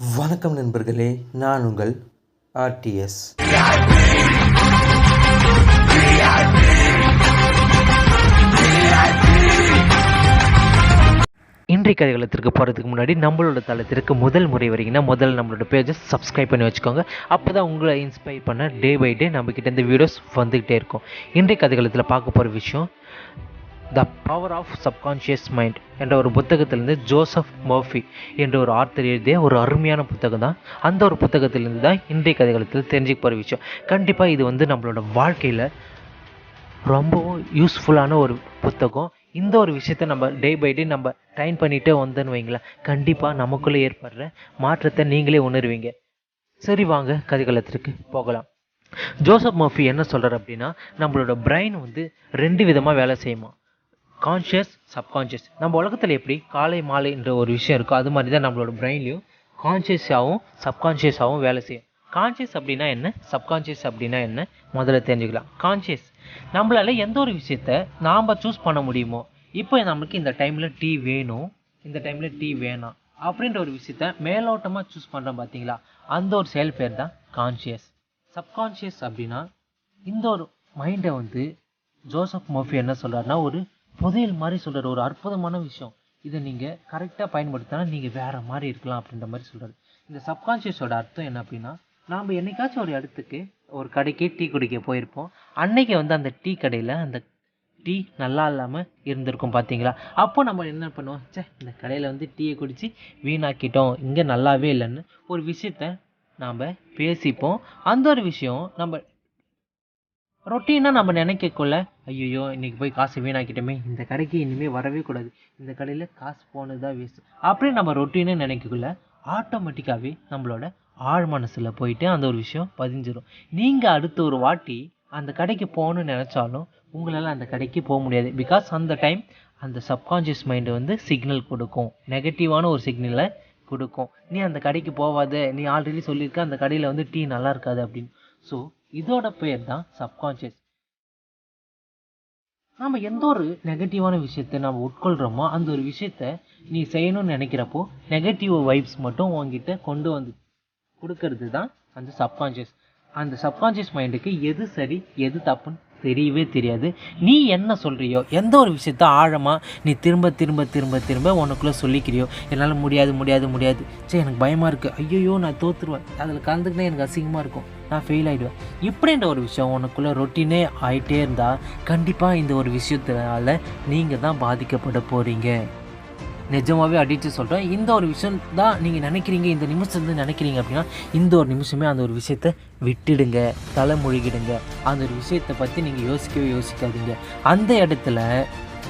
வணக்கம் நண்பர்களே, நான் உங்கள் ஆர்டிஎஸ். இன்றைய கதைகளத்திற்கு போகிறதுக்கு முன்னாடி நம்மளோட தளத்திற்கு முதல் முறை வரீங்கன்னா முதல்ல நம்மளோட பேஜை சப்ஸ்கிரைப் பண்ணி வச்சுக்கோங்க. அப்போ தான் உங்களை இன்ஸ்பைர் பண்ண டே பை டே நம்மக்கிட்ட இந்த வீடியோஸ் வந்துக்கிட்டே இருக்கும். இன்றைய கதைகளத்தில் பார்க்க போகிற விஷயம் the power of subconscious mind என்ற ஒரு புத்தகத்திலிருந்து ஜோசப் மர்ஃபி என்ற ஒரு ஆத்தர் எழுதிய ஒரு அருமையான புத்தகம் தான். அந்த ஒரு புத்தகத்திலிருந்து தான் இன்றைய கதைகளத்தில் தெரிஞ்சுக்க போகிற விஷயம். கண்டிப்பாக இது நம்மளோட வாழ்க்கையில் ரொம்பவும் யூஸ்ஃபுல்லான ஒரு புத்தகம். இந்த ஒரு விஷயத்த நம்ம டே பை டே நம்ம ட்ரைன் பண்ணிகிட்டே வந்தோன்னு வைங்களேன், கண்டிப்பாக நமக்குள்ளே ஏற்படுற மாற்றத்தை நீங்களே உணர்வீங்க. சரி, வாங்க கதைகளத்திற்கு போகலாம். ஜோசப் மர்ஃபி என்ன சொல்கிறார் அப்படின்னா, நம்மளோட பிரெயின் 2 விதமாக வேலை செய்யுமா, கான்ஷியஸ், சப்கான்ஷியஸ். நம்ம உலகத்தில் எப்படி காலை மாலைன்ற ஒரு விஷயம் இருக்கோ, அது மாதிரி தான் நம்மளோட பிரெயின்லையும் கான்ஷியஸாகவும் சப்கான்ஷியஸாகவும் வேலை செய்யும். கான்ஷியஸ் அப்படின்னா என்ன, சப்கான்ஷியஸ் அப்படின்னா என்ன, முதல்ல தெரிஞ்சுக்கலாம். கான்ஷியஸ், நம்மளால எந்த ஒரு விஷயத்த நாம் சூஸ் பண்ண முடியுமோ, இப்போ நமக்கு இந்த டைமில் டீ வேணும், இந்த டைமில் டீ வேணாம் அப்படின்ற ஒரு விஷயத்த மேலோட்டமாக சூஸ் பண்ணுறோம் பார்த்தீங்களா, அந்த ஒரு செயல் பேர் தான் கான்ஷியஸ். சப்கான்ஷியஸ் அப்படின்னா இந்த ஒரு மைண்டை ஜோசப் மர்ஃபி என்ன சொல்கிறாருன்னா, ஒரு புதையல் மாதிரி சொல்கிறார், ஒரு அற்புதமான விஷயம். இதை நீங்கள் கரெக்டாக பயன்படுத்தினா நீங்கள் வேறு மாதிரி இருக்கலாம் அப்படின்ற மாதிரி சொல்கிறாரு. இந்த சப்கான்ஷியஸோட அர்த்தம் என்ன அப்படின்னா, நாம் என்னைக்காச்சும் ஒரு இடத்துக்கு ஒரு கடைக்கு டீ குடிக்க போயிருப்போம். அன்னைக்கு அந்த டீ கடையில் அந்த டீ நல்லா இல்லாமல் இருந்திருக்கும் பார்த்தீங்களா. அப்போ நம்ம என்ன பண்ணுவோம், இந்த கடையில் டீயை குடித்து வீணாக்கிட்டோம், இங்கே நல்லாவே இல்லைன்னு ஒரு விஷயத்த நாம் பேசிப்போம். அந்த ஒரு விஷயம் நம்ம ரொட்டீனாக நம்ம நினைக்கக்குள்ள, ஐயோ இன்றைக்கி போய் காசு வீணாக்கிட்டோமே, இந்த கடைக்கு இனிமேல் வரவே கூடாது, இந்த கடையில் காசு போனது தான் வேஸ்ட் அப்படின்னு நம்ம ரொட்டீனாக நினைக்கக்குள்ள ஆட்டோமேட்டிக்காகவே நம்மளோட ஆழ் மனசில் போயிட்டு அந்த ஒரு விஷயம் பதிஞ்சிடும். நீங்கள் அடுத்த ஒரு வாட்டி அந்த கடைக்கு போகணுன்னு நினச்சாலும் உங்களால் அந்த கடைக்கு போக முடியாது. பிகாஸ் அந்த டைம் அந்த சப்கான்ஷியஸ் மைண்டு சிக்னல் கொடுக்கும், நெகட்டிவான ஒரு சிக்னலை கொடுக்கும். நீ அந்த கடைக்கு போவாத, நீ ஆல்ரெடி சொல்லியிருக்க அந்த கடையில் டீ நல்லா இருக்காது அப்படின்னு. ஸோ இதோட பேர் தான் சப்கான்ஷியஸ். நம்ம எந்த ஒரு நெகட்டிவான விஷயத்தை நம்ம உட்கொள்கிறோமோ, அந்த ஒரு விஷயத்த நீ செய்யணும்னு நினைக்கிறப்போ நெகட்டிவ் வைப்ஸ் மட்டும் உங்ககிட்ட கொண்டு கொடுக்கறது தான் அந்த சப்கான்ஷியஸ். அந்த சப்கான்ஷியஸ் மைண்டுக்கு எது சரி எது தப்புன்னு தெரியவே தெரியாது. நீ என்ன சொல்கிறியோ, எந்த ஒரு விஷயத்த ஆழமாக நீ திரும்ப திரும்ப திரும்ப திரும்ப உனக்குள்ளே சொல்லிக்கிறியோ, என்னால் முடியாது முடியாது முடியாது, எனக்கு பயமாக இருக்குது, ஐயோ நான் தோற்றுருவேன், அதில் கலந்துக்கிட்டே எனக்கு அசிங்கமாக இருக்கும், நான் ஃபெயில் ஆகிடுவேன், இப்படின்ற ஒரு விஷயம் உனக்குள்ளே ரொட்டீனே ஆகிட்டே இருந்தால் கண்டிப்பாக இந்த ஒரு விஷயத்தினால நீங்கள் தான் பாதிக்கப்பட போகிறீங்க. நிஜமாகவே அடித்து சொல்கிறேன். இந்த ஒரு விஷயம் தான் நீங்கள் நினைக்கிறீங்க, இந்த நிமிஷம் நினைக்கிறீங்க அப்படின்னா இந்த ஒரு நிமிஷமே அந்த ஒரு விஷயத்தை விட்டுடுங்க, தலைமொழிகிடுங்க. அந்த ஒரு விஷயத்தை பற்றி நீங்கள் யோசிக்காதீங்க அந்த இடத்துல.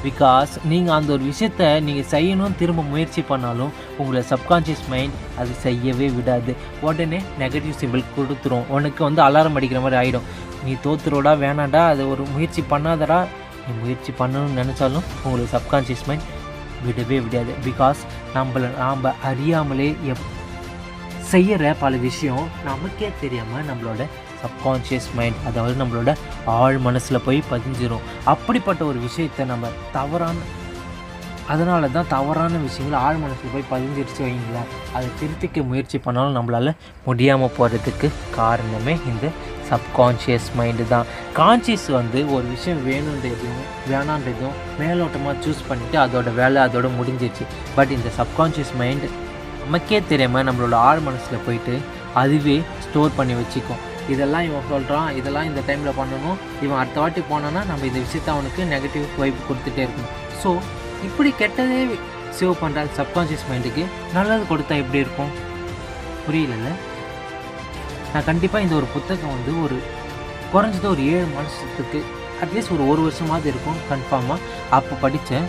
பிகாஸ் நீங்கள் அந்த ஒரு விஷயத்தை நீங்கள் செய்யணும்னு திரும்ப முயற்சி பண்ணாலும் உங்களை சப்கான்ஷியஸ் மைண்ட் அது செய்யவே விடாது. உடனே நெகட்டிவ் சிம்பிள் கொடுத்துரும், உனக்கு அலாரம் அடிக்கிற மாதிரி ஆகிடும். நீ தோத்துரோடா, வேணாண்டா, அதை ஒரு முயற்சி பண்ணாதடா. நீ முயற்சி பண்ணணும்னு நினச்சாலும் உங்களுக்கு சப்கான்ஷியஸ் மைண்ட் விடவே விடாது. பிகாஸ் நாம் அறியாமலே செய்கிற பல விஷயம் நமக்கே தெரியாமல் நம்மளோட சப்கான்ஷியஸ் மைண்ட், அதாவது நம்மளோட ஆழ் மனசில் போய் பதிஞ்சிரும். அப்படிப்பட்ட ஒரு விஷயத்தை நம்ம அதனால தான் தவறான விஷயங்கள் ஆழ் மனசில் போய் பதிஞ்சிருச்சு வைங்களேன், அதை திருத்திக்க முயற்சி பண்ணாலும் நம்மளால் முடியாமல் போகிறதுக்கு காரணமே இந்த சப்கான்ஷியஸ் மைண்டு தான். கான்ஷியஸ் ஒரு விஷயம் வேணுன்றதையும் வேணான்றதையும் மேலோட்டமாக சூஸ் பண்ணிவிட்டு அதோட வேலை அதோட முடிஞ்சிச்சு. பட் இந்த சப்கான்ஷியஸ் மைண்டு நமக்கே தெரியாமல் நம்மளோட ஆழ் மனசில் போயிட்டு அதுவே ஸ்டோர் பண்ணி வச்சுக்கும். இதெல்லாம் இவன் சொல்கிறான், இதெல்லாம் இந்த டைமில் பண்ணணும், இவன் அடுத்த வாட்டி போனோன்னா நம்ம இந்த விஷயத்தை அவனுக்கு நெகட்டிவ் வைப் கொடுத்துட்டே இருக்கணும். ஸோ இப்படி கெட்டதே சேவ் பண்ணுற சப்கான்ஷியஸ் மைண்டுக்கு நல்லது கொடுத்தா எப்படி இருக்கும், புரியல. நான் கண்டிப்பாக இந்த ஒரு புத்தகம் ஒரு குறைஞ்சது ஒரு 7 மாதத்துக்கு அட்லீஸ்ட் ஒரு வருஷமாவது இருக்கும் கன்ஃபார்மாக. அப்போ படித்தேன்.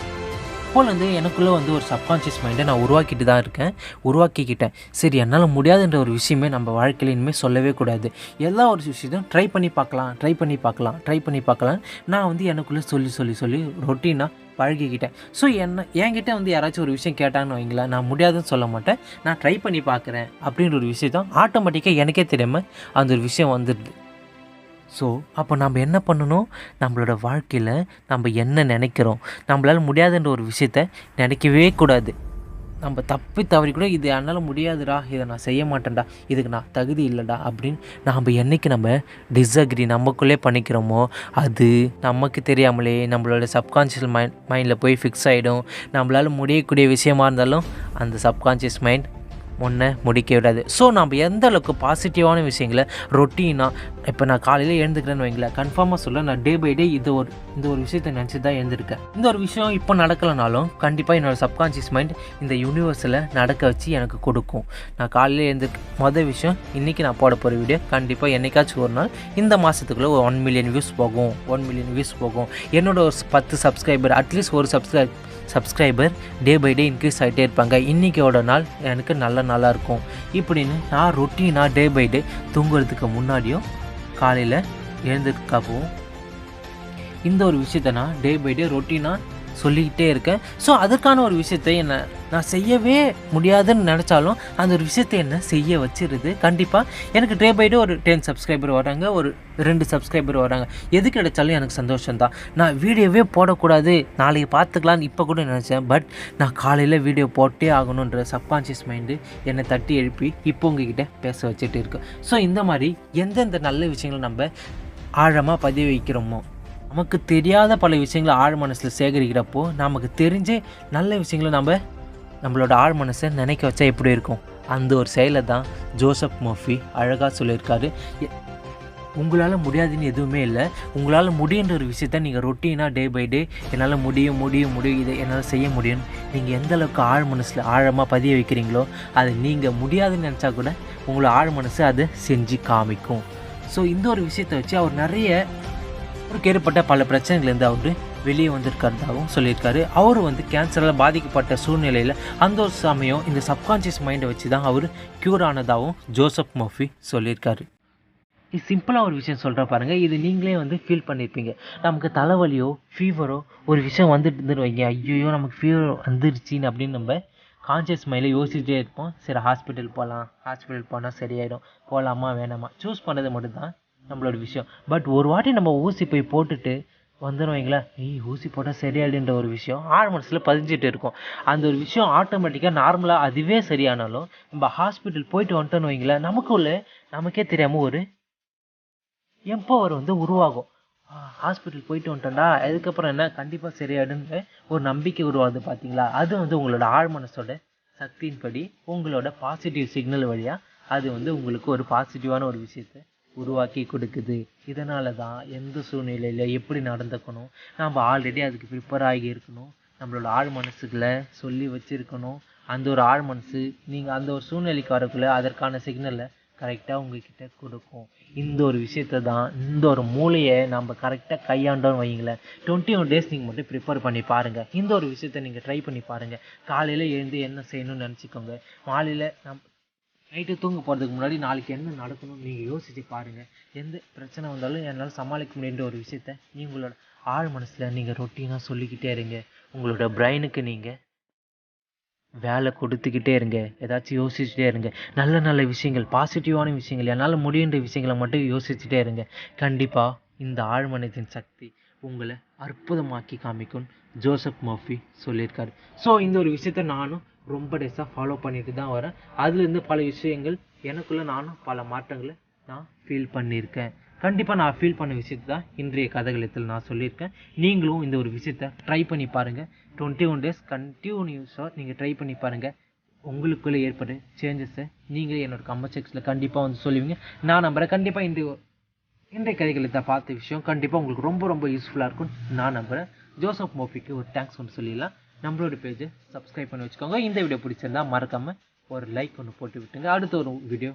அப்போலேருந்து எனக்குள்ளே ஒரு சப்கான்ஷியஸ் மைண்டை நான் உருவாக்கிக்கிட்டேன். சரி, என்னால் முடியாதுன்ற ஒரு விஷயமே நம்ம வாழ்க்கையில் இனிமேல் சொல்லவே கூடாது. எல்லா ஒரு விஷயத்தையும் ட்ரை பண்ணி பார்க்கலாம். நான் எனக்குள்ளே சொல்லி ரொட்டீனாக பழகிக்கிட்டேன். ஸோ என்கிட்ட யாராச்சும் ஒரு விஷயம் கேட்டான்னு வைங்களேன், நான் முடியாதுன்னு சொல்ல மாட்டேன், நான் ட்ரை பண்ணி பார்க்குறேன் அப்படின்ற ஒரு விஷயம் ஆட்டோமேட்டிக்காக எனக்கே தெரியாமல் அந்த ஒரு விஷயம் வந்துடுது. ஸோ அப்போ நம்ம என்ன பண்ணணும், நம்மளோட வாழ்க்கையில் நம்ம என்ன நினைக்கிறோம், நம்மளால் முடியாதுன்ற ஒரு விஷயத்த நினைக்கவே கூடாது. நம்ம தப்பி தவறி கூட இது என்னால் முடியாதுடா, இதை நான் செய்ய மாட்டேன்டா, இதுக்கு நான் தகுதி இல்லைடா அப்படின்னு நாம் என்றைக்கு நம்ம டிஸ்அக்ரி நமக்குள்ளே பண்ணிக்கிறோமோ அது நமக்கு தெரியாமலே நம்மளோட சப்கான்ஷியஸ் மைண்டில் போய் ஃபிக்ஸ் ஆகிடும். நம்மளால் முடியக்கூடிய விஷயமா இருந்தாலும் அந்த சப்கான்ஷியஸ் மைண்ட் முன்னே முடிக்க விடாது. ஸோ நம்ம எந்த அளவுக்கு பாசிட்டிவான விஷயங்களை ரொட்டீனாக இப்போ நான் காலையில் எழுந்துக்கிறேன்னு வைங்களேன், கன்ஃபார்மாக சொல்ல நான் டே பை டே இந்த ஒரு விஷயத்தை நினச்சி தான் எழுந்திருக்கேன். இந்த ஒரு விஷயம் இப்போ நடக்கலைனாலும் கண்டிப்பாக என்னோடய சப்கான்ஷியஸ் மைண்ட் இந்த யூனிவர்ஸில் நடக்க வச்சு எனக்கு கொடுக்கும். நான் காலையில் எழுந்து விஷயம் இன்றைக்கி நான் போட போகிற வீடியோ கண்டிப்பாக என்றைக்காச்சும் ஒரு நாள் இந்த மாதத்துக்குள்ளே ஒரு 1 மில்லியன் வியூஸ் போகும். 1 மில்லியன் வியூஸ் போகும். என்னோட ஒரு 10 சப்ஸ்கிரைபர், அட்லீஸ்ட் ஒரு subscriber day by day increase ஆகிட்டே இருப்பாங்க. இன்றைக்கியோட நாள் எனக்கு நல்ல நாளாக இருக்கும் இப்படின்னு நான் ரொட்டீனாக டே பை டே தூங்குறதுக்கு முன்னாடியும் காலையில் எழுந்ததுக்காகவும் இந்த ஒரு விஷயத்தை நான் டே பை டே ரொட்டீனாக சொல்லிக்கிட்டே இருக்கேன். ஸோ அதுக்கான ஒரு விஷயத்தை நான் செய்யவே முடியாதுன்னு நினச்சாலும் அந்த ஒரு விஷயத்தை என்ன செய்ய வச்சிருது. கண்டிப்பாக எனக்கு டே பை டே ஒரு 10 சப்ஸ்கிரைபர் வராங்க, ஒரு 2 சப்ஸ்கிரைபர் வராங்க. எது கிடைச்சாலும் எனக்கு சந்தோஷம்தான். நான் வீடியோவே போடக்கூடாது, நாளைக்கு பார்த்துக்கலான்னு இப்போ கூட நினச்சேன். பட் நான் காலையில் வீடியோ போட்டே ஆகணுன்ற சப்கான்ஷியஸ் மைண்டு என்னை தட்டி எழுப்பி இப்போ உங்ககிட்ட பேச வச்சுட்டு இருக்கு. ஸோ இந்த மாதிரி எந்தெந்த நல்ல விஷயங்களை நம்ம ஆழமாக பதிவு வைக்கிறோமோ, நமக்கு தெரியாத பல விஷயங்களை ஆழ் மனசில் சேகரிக்கிறப்போ நமக்கு தெரிஞ்ச நல்ல விஷயங்களை நம்மளோட ஆழ் மனசை நினைக்க வச்சா எப்படி இருக்கும். அந்த ஒரு செயலை தான் ஜோசப் மர்ஃபி அழகாக சொல்லியிருக்காரு. உங்களால் முடியாதுன்னு எதுவுமே இல்லை, உங்களால் முடியுன்ற ஒரு விஷயத்த நீங்கள் ரொட்டீனாக டே பை டே என்னால் முடியும் இதை என்னால் செய்ய முடியும் நீங்கள் எந்த அளவுக்கு ஆழ் மனசில் ஆழமாக பதிய வைக்கிறீங்களோ அது நீங்கள் முடியாதுன்னு நினச்சா கூட உங்களை ஆழ் மனசு அதை செஞ்சு காமிக்கும். ஸோ இந்த ஒரு விஷயத்தை வச்சு அவர் அவருக்கு ஏற்பட்ட பல பிரச்சனைகள்லேருந்து அவர் வெளியே வந்திருக்கிறதாகவும் சொல்லியிருக்காரு. அவர் கேன்சரால் பாதிக்கப்பட்ட சூழ்நிலையில் அந்த ஒரு சமயம் இந்த சப்கான்ஷியஸ் மைண்டை வச்சு தான் அவர் க்யூர் ஆனதாகவும் ஜோசப் மர்ஃபி சொல்லியிருக்காரு. இது சிம்பிளாக ஒரு விஷயம் சொல்கிற பாருங்கள், இது நீங்களே ஃபீல் பண்ணியிருப்பீங்க. நமக்கு தலைவலியோ ஃபீவரோ ஒரு விஷயம் வந்துட்டு வைங்க, ஐயோ நமக்கு ஃபீவர் வந்துருச்சின்னு அப்படின்னு நம்ம கான்ஷியஸ் மைண்டில் யோசிச்சுட்டே இருப்போம். சரி ஹாஸ்பிட்டல் போனால் சரியாயிடும், போகலாமா வேணாமா சூஸ் பண்ணுறது மட்டும்தான் நம்மளோட விஷயம். பட் ஒரு வாட்டி நம்ம ஊசி போய் போட்டுட்டு வந்துடும் வைங்களேன், ஊசி போட்டால் சரியாயிடுன்ற ஒரு விஷயம் ஆழ் மனசில் பதிஞ்சிட்டு இருக்கும். அந்த ஒரு விஷயம் ஆட்டோமேட்டிக்காக நார்மலாக அதுவே சரியானாலும் நம்ம ஹாஸ்பிட்டல் போயிட்டு வந்துட்டோன்னு வைங்களேன், நமக்கே தெரியாமல் ஒரு எம்பவர் உருவாகும். ஹாஸ்பிட்டல் போயிட்டு வந்துட்டோம்டா, அதுக்கப்புறம் என்ன கண்டிப்பாக சரியாயிடுன்னு ஒரு நம்பிக்கை உருவாகுது பார்த்தீங்களா. அது உங்களோட ஆழ் மனசோட சக்தியின்படி உங்களோட பாசிட்டிவ் சிக்னல் வழியாக அது உங்களுக்கு ஒரு பாசிட்டிவான ஒரு விஷயத்தை உருவாக்கி கொடுக்குது. இதனால தான் எந்த சூழ்நிலையில் எப்படி நடந்துக்கணும் நம்ம ஆல்ரெடி அதுக்கு ப்ரிப்பேர் ஆகி இருக்கணும். நம்மளோட ஆழ் மனசுகளை சொல்லி வச்சுருக்கணும். அந்த ஒரு ஆழ் மனசு நீங்கள் அந்த ஒரு சூழ்நிலைக்கு வரக்குள்ள அதற்கான சிக்னலை கரெக்டாக உங்ககிட்ட கொடுக்கும். இந்த ஒரு விஷயத்தை தான் இந்த ஒரு மூளையை நம்ம கரெக்டாக கையாண்டோன்னு வைங்களேன், 21 days நீங்கள் மட்டும் ப்ரிப்பேர் பண்ணி பாருங்கள். இந்த ஒரு விஷயத்தை நீங்கள் ட்ரை பண்ணி பாருங்கள். காலையில் எழுந்து என்ன செய்யணும்னு நினச்சிக்கோங்க. மாலையில் நைட்டு தூங்க போகிறதுக்கு முன்னாடி நாளைக்கு என்ன நடக்கணும்னு நீங்கள் யோசித்து பாருங்கள். எந்த பிரச்சனை வந்தாலும் என்னால் சமாளிக்க முடியுன்ற ஒரு விஷயத்த உங்களோட ஆழ் மனசில் நீங்கள் ரொட்டீனாக சொல்லிக்கிட்டே இருங்க. உங்களோட பிரெயினுக்கு நீங்கள் வேலை கொடுத்துக்கிட்டே இருங்க. ஏதாச்சும் யோசிச்சுட்டே இருங்க. நல்ல நல்ல விஷயங்கள், பாசிட்டிவான விஷயங்கள், என்னால் முடியுன்ற விஷயங்களை மட்டும் யோசிச்சுட்டே இருங்க. கண்டிப்பாக இந்த ஆழ்மனத்தின் சக்தி உங்களை அற்புதமாக்கி காமிக்கும் ஜோசப் மர்ஃபி சொல்லியிருக்காரு. ஸோ இந்த ஒரு விஷயத்த நானும் ரொம்ப டேஸாக ஃபாலோ பண்ணிட்டு தான் வரேன். அதுலேருந்து பல விஷயங்கள் எனக்குள்ளே நானும் பல மாற்றங்களை நான் ஃபீல் பண்ணியிருக்கேன். கண்டிப்பாக நான் ஃபீல் பண்ண விஷயத்தை தான் இன்றைய கதைகளத்தில் நான் சொல்லியிருக்கேன். நீங்களும் இந்த ஒரு விஷயத்தை ட்ரை பண்ணி பாருங்கள். 21 days கண்டினியூஸாக நீங்கள் ட்ரை பண்ணி பாருங்கள். உங்களுக்குள்ளே ஏற்பட்ட சேஞ்சஸை நீங்களே என்னோட கமெண்ட் செக்ஷனில் கண்டிப்பாக சொல்லுவீங்க. நான் நம்புகிறேன். கண்டிப்பாக இன்றைய கதைகளத்தை பார்த்த விஷயம் கண்டிப்பாக உங்களுக்கு ரொம்ப ரொம்ப யூஸ்ஃபுல்லாக இருக்கும் நான் நம்புகிறேன். ஜோசப் மர்ஃபிக்கு ஒரு தேங்க்ஸ் ஒன்று சொல்லிடலாம். நம்மளோட பேஜை சப்ஸ்கிரைப் பண்ணி வச்சுக்கோங்க. இந்த வீடியோ பிடிச்சிருந்தா மறக்காமல் ஒரு லைக் ஒன்று போட்டு விட்டுங்க. அடுத்த ஒரு வீடியோ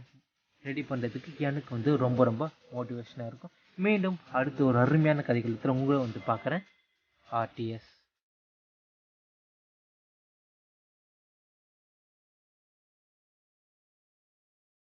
ரெடி பண்ணுறதுக்கு எனக்கு ரொம்ப ரொம்ப மோட்டிவேஷனாக இருக்கும். மீண்டும் அடுத்த ஒரு அருமையான கதைகளத்தில் உங்களை பார்க்குறேன். RTS.